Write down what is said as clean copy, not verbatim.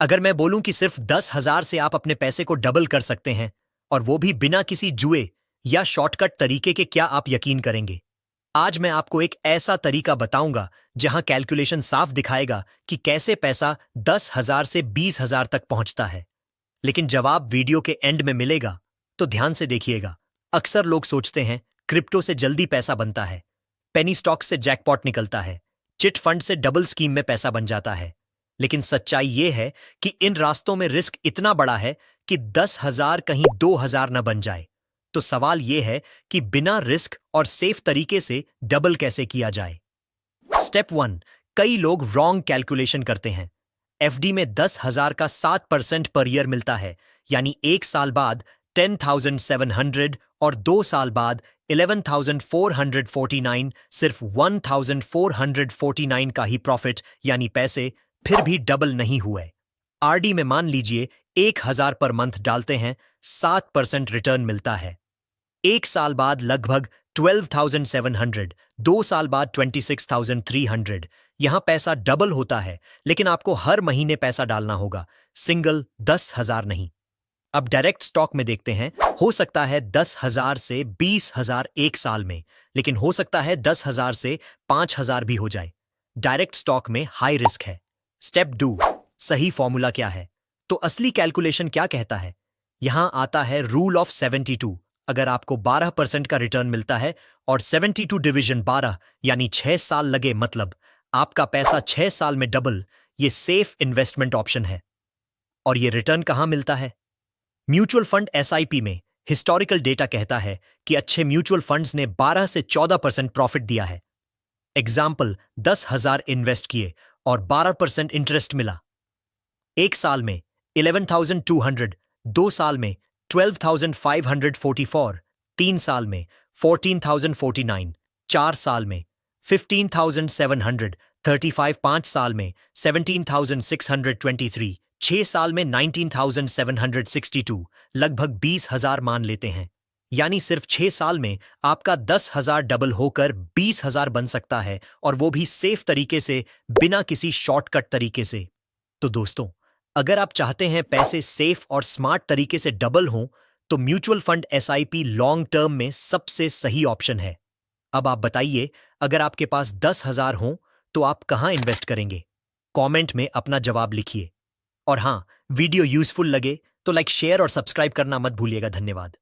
अगर मैं बोलूं कि सिर्फ 10,000 से आप अपने पैसे को डबल कर सकते हैं और वो भी बिना किसी जुए या शॉर्टकट तरीके के, क्या आप यकीन करेंगे? आज मैं आपको एक ऐसा तरीका बताऊंगा जहां कैलकुलेशन साफ दिखाएगा कि कैसे पैसा 10,000 से 20,000 तक पहुंचता है। लेकिन जवाब वीडियो के एंड में मिलेगा, तो ध्यान से देखिएगा। अक्सर लोग सोचते हैं क्रिप्टो से जल्दी पैसा बनता है, पेनी स्टॉक से जैकपॉट निकलता है, चिट फंड से डबल स्कीम में पैसा बन जाता है। लेकिन सच्चाई यह है कि इन रास्तों में रिस्क इतना बड़ा है कि 10,000 कहीं 2,000 न बन जाए। तो सवाल यह है कि बिना रिस्क और सेफ तरीके से डबल कैसे किया जाए। स्टेप 1, कई लोग रॉन्ग कैलकुलेशन करते हैं। एफडी में 10,000 का 7% पर ईयर मिलता है, यानी एक साल बाद 10,700 और 2 साल बाद 11,449, सिर्फ 1,449 का ही प्रॉफिट, यानी पैसे फिर भी डबल नहीं हुए। आरडी में मान लीजिए 1,000 पर मंथ डालते हैं, 7% रिटर्न मिलता है। एक साल बाद लगभग 12,700, 2 साल बाद 26,300। यहां पैसा डबल होता है, लेकिन आपको हर महीने पैसा डालना होगा, सिंगल 10,000 नहीं। अब डायरेक्ट स्टॉक में देखते हैं। हो सकता है 10,000 से 20,000 एक साल में, लेकिन हो सकता है 10,000 से 5,000 भी हो जाए। डायरेक्ट स्टॉक में हाई रिस्क है। स्टेप 2, सही फॉर्मूला क्या है? तो असली कैलकुलेशन क्या कहता है? यहां आता है रूल ऑफ 72। अगर आपको 12% का रिटर्न मिलता है और 72 डिवीजन 12 यानी 6 साल लगे, मतलब आपका पैसा 6 साल में डबल, ये सेफ इन्वेस्टमेंट ऑप्शन है। और ये रिटर्न कहां मिलता है? म्यूचुअल फंड एसआईपी में। हिस्टोरिकल डेटा कहता है कि अच्छे म्यूचुअल फंड्स ने 12 से 14% प्रॉफिट दिया है। एग्जाम्पल, 10,000 इन्वेस्ट किए और 12% इंटरेस्ट मिला। एक साल में 11,200, 2 साल में 12,544, 3 साल में 14,049, 4 साल में 15,700, 35, 5 साल में 17,623, 6 साल में 19,762, लगभग 20,000 मान लेते हैं। यानी सिर्फ 6 साल में आपका 10,000 डबल होकर 20,000 बन सकता है, और वो भी सेफ तरीके से, बिना किसी शॉर्टकट तरीके से। तो दोस्तों, अगर आप चाहते हैं पैसे सेफ और स्मार्ट तरीके से डबल हों, तो mutual fund SIP long term में सबसे सही ऑप्शन है। अब आप बताइए, अगर आपके पास 10,000 हों तो आप कहां इन्वेस्ट करेंगे? कमेंट में अपना जवाब लिखिए। और हां, वीडियो यूजफुल लगे तो लाइक, शेयर और सब्सक्राइब करना मत भूलिएगा। धन्यवाद।